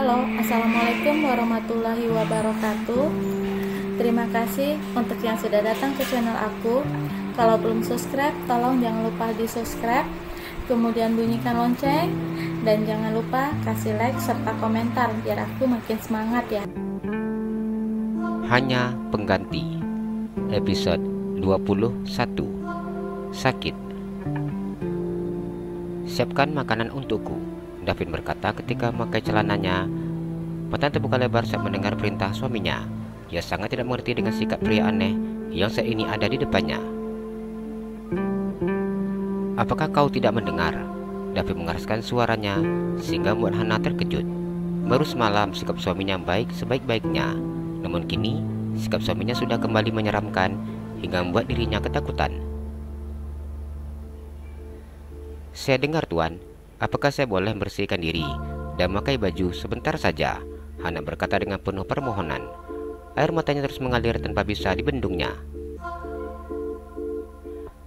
Halo, Assalamualaikum warahmatullahi wabarakatuh. Terima kasih untuk yang sudah datang ke channel aku. Kalau belum subscribe, tolong jangan lupa di subscribe, kemudian bunyikan lonceng, dan jangan lupa kasih like serta komentar biar aku makin semangat ya. Hanya pengganti. Episode 21. Sakit. Siapkan makanan untukku, Davin berkata ketika memakai celananya. Mata terbuka lebar saat mendengar perintah suaminya. Ia sangat tidak mengerti dengan sikap pria aneh yang saat ini ada di depannya. Apakah kau tidak mendengar? Davin mengeraskan suaranya sehingga membuat Hana terkejut. Baru semalam sikap suaminya baik sebaik-baiknya, namun kini sikap suaminya sudah kembali menyeramkan hingga membuat dirinya ketakutan. Saya dengar tuan, apakah saya boleh membersihkan diri dan memakai baju sebentar saja? Hana berkata dengan penuh permohonan. Air matanya terus mengalir tanpa bisa dibendungnya.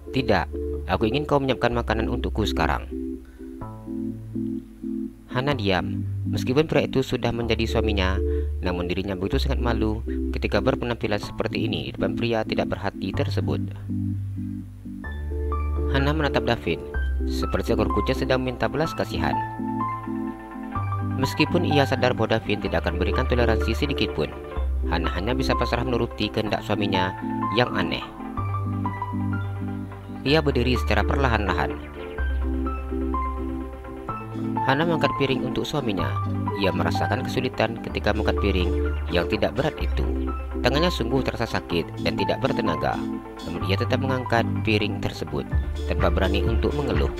Tidak, aku ingin kau menyiapkan makanan untukku sekarang. Hana diam. Meskipun pria itu sudah menjadi suaminya, namun dirinya begitu sangat malu ketika berpenampilan seperti ini di depan pria tidak berhati tersebut. Hana menatap Davin seperti seekor kucing sedang minta belas kasihan. Meskipun ia sadar bahwa Davin tidak akan berikan toleransi sedikit pun, Hana hanya bisa pasrah menuruti kehendak suaminya yang aneh. Ia berdiri secara perlahan-lahan. Hana mengangkat piring untuk suaminya. Ia merasakan kesulitan ketika mengangkat piring yang tidak berat itu. Tangannya sungguh terasa sakit dan tidak bertenaga, namun ia tetap mengangkat piring tersebut tanpa berani untuk mengeluh.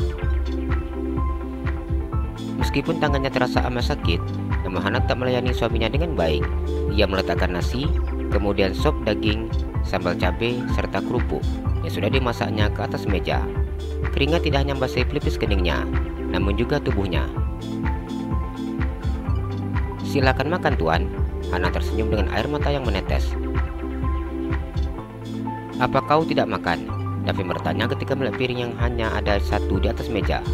Meskipun tangannya terasa amat sakit, namun Hana tak melayani suaminya dengan baik. Ia meletakkan nasi, kemudian sop daging, sambal cabai, serta kerupuk yang sudah dimasaknya ke atas meja. Keringat tidak hanya membasahi pelipis keningnya, namun juga tubuhnya. Silakan makan tuan. Hana tersenyum dengan air mata yang menetes. Apa kau tidak makan? Davin bertanya ketika melihat piring yang hanya ada satu di atas meja.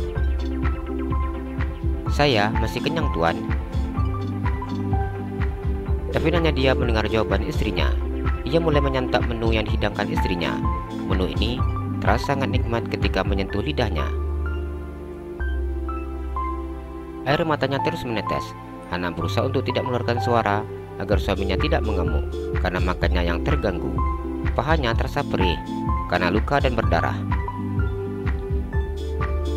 Saya masih kenyang tuan. Davin hanya dia mendengar jawaban istrinya. Ia mulai menyantap menu yang dihidangkan istrinya. Menu ini terasa sangat nikmat ketika menyentuh lidahnya. Air matanya terus menetes. Hana berusaha untuk tidak mengeluarkan suara agar suaminya tidak mengamuk karena makannya yang terganggu. Pahanya terasa perih karena luka dan berdarah.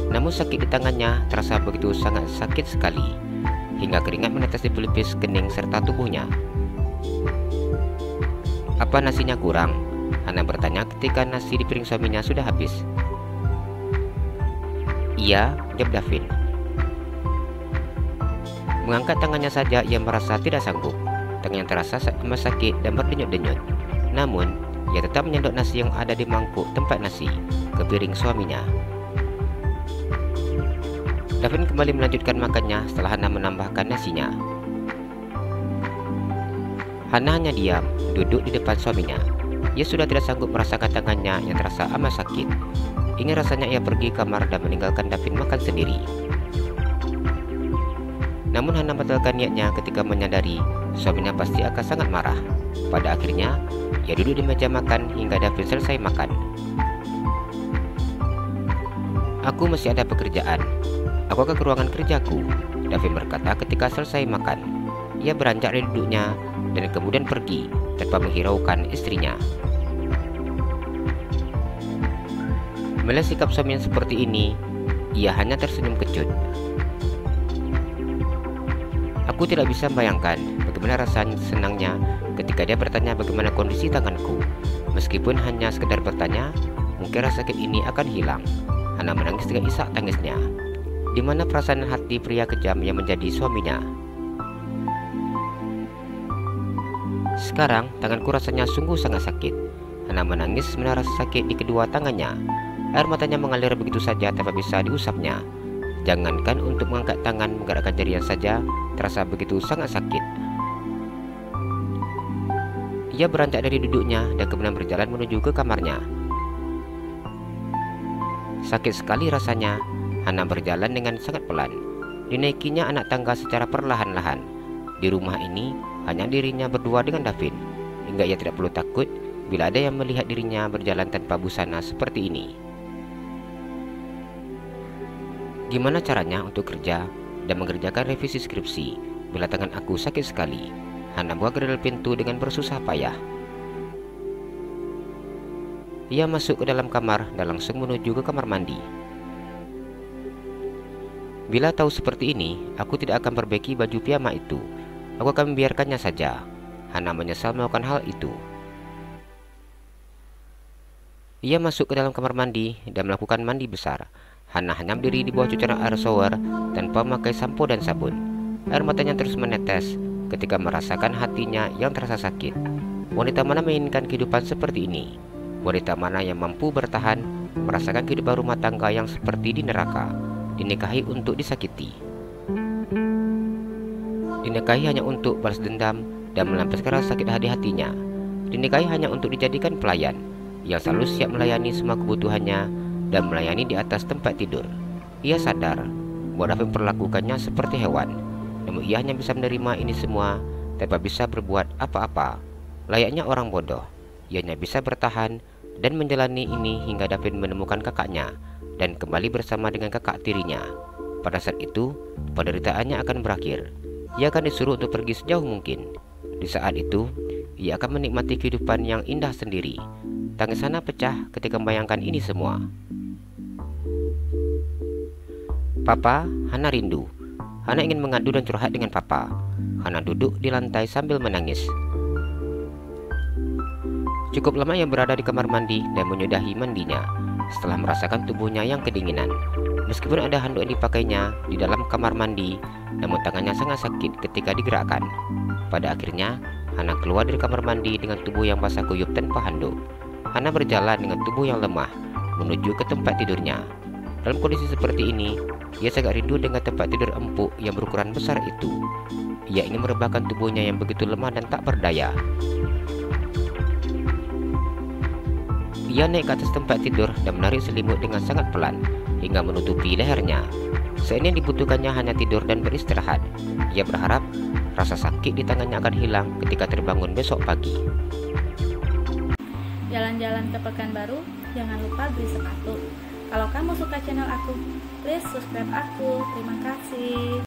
Namun sakit di tangannya terasa begitu sangat sakit sekali, hingga keringat menetes di pelipis kening serta tubuhnya. Apa nasinya kurang? Hana bertanya ketika nasi di piring suaminya sudah habis. Iya, jawab Davin. Mengangkat tangannya saja ia merasa tidak sanggup. Tangannya terasa amat sakit dan berdenyut-denyut. Namun, ia tetap menyendok nasi yang ada di mangkuk tempat nasi ke piring suaminya. Davin kembali melanjutkan makannya setelah Hana menambahkan nasinya. Hana hanya diam, duduk di depan suaminya. Ia sudah tidak sanggup merasakan tangannya yang terasa amat sakit. Ingin rasanya ia pergi ke kamar dan meninggalkan Davin makan sendiri. Namun Hana batalkan niatnya ketika menyadari suaminya pasti akan sangat marah. Pada akhirnya, ia duduk di meja makan hingga Davin selesai makan. Aku masih ada pekerjaan. Aku akan ke ruangan kerjaku, Davin berkata ketika selesai makan. Ia beranjak dari duduknya dan kemudian pergi tanpa menghiraukan istrinya. Melihat sikap suami yang seperti ini, ia hanya tersenyum kecut. Aku tidak bisa membayangkan bagaimana rasanya senangnya ketika dia bertanya bagaimana kondisi tanganku. Meskipun hanya sekedar bertanya, mungkin rasa sakit ini akan hilang. Hana menangis dengan isak tangisnya. Di mana perasaan hati pria kejam yang menjadi suaminya? Sekarang tanganku rasanya sungguh sangat sakit. Hana menangis menahan rasa sakit di kedua tangannya. Air matanya mengalir begitu saja tanpa bisa diusapnya. Jangankan untuk mengangkat tangan menggerakkan jarinya saja terasa begitu sangat sakit. Ia beranjak dari duduknya dan kemudian berjalan menuju ke kamarnya. Sakit sekali rasanya. Hana berjalan dengan sangat pelan. Dinaikinya anak tangga secara perlahan-lahan. Di rumah ini hanya dirinya berdua dengan Davin, hingga ia tidak perlu takut bila ada yang melihat dirinya berjalan tanpa busana seperti ini. Gimana caranya untuk kerja dan mengerjakan revisi skripsi bila tangan aku sakit sekali? Hana buka grill pintu dengan bersusah payah. Ia masuk ke dalam kamar dan langsung menuju ke kamar mandi. Bila tahu seperti ini, aku tidak akan perbaiki baju piyama itu. Aku akan membiarkannya saja. Hana menyesal melakukan hal itu. Ia masuk ke dalam kamar mandi dan melakukan mandi besar. Hana hanya berdiri di bawah cucian air shower tanpa memakai sampo dan sabun. Air matanya terus menetes ketika merasakan hatinya yang terasa sakit. Wanita mana menginginkan kehidupan seperti ini? Wanita mana yang mampu bertahan merasakan kehidupan rumah tangga yang seperti di neraka? Dinikahi untuk disakiti. Dinikahi hanya untuk balas dendam dan melampiaskan rasa sakit hatinya. Dinikahi hanya untuk dijadikan pelayan yang selalu siap melayani semua kebutuhannya dan melayani di atas tempat tidur. Ia sadar bahwa Davin memperlakukannya seperti hewan, namun ia hanya bisa menerima ini semua tanpa bisa berbuat apa-apa. Layaknya orang bodoh, ia hanya bisa bertahan dan menjalani ini hingga Davin menemukan kakaknya dan kembali bersama dengan kakak tirinya. Pada saat itu, penderitaannya akan berakhir. Ia akan disuruh untuk pergi sejauh mungkin. Di saat itu, ia akan menikmati kehidupan yang indah sendiri. Tangis Hana pecah ketika membayangkan ini semua. Papa, Hana rindu. Hana ingin mengadu dan curhat dengan Papa. Hana duduk di lantai sambil menangis. Cukup lama ia berada di kamar mandi dan menyudahi mandinya setelah merasakan tubuhnya yang kedinginan. Meskipun ada handuk yang dipakainya di dalam kamar mandi, namun tangannya sangat sakit ketika digerakkan. Pada akhirnya, Hana keluar dari kamar mandi dengan tubuh yang basah kuyup tanpa handuk. Hana berjalan dengan tubuh yang lemah menuju ke tempat tidurnya. Dalam kondisi seperti ini, ia sangat rindu dengan tempat tidur empuk yang berukuran besar itu. Ia ingin merebahkan tubuhnya yang begitu lemah dan tak berdaya. Ia naik ke atas tempat tidur dan menarik selimut dengan sangat pelan hingga menutupi lehernya. Saat ini yang dibutuhkannya hanya tidur dan beristirahat. Ia berharap rasa sakit di tangannya akan hilang ketika terbangun besok pagi. Jalan-jalan ke Pekanbaru, jangan lupa beli sepatu. Kalau kamu suka channel aku, please subscribe aku. Terima kasih.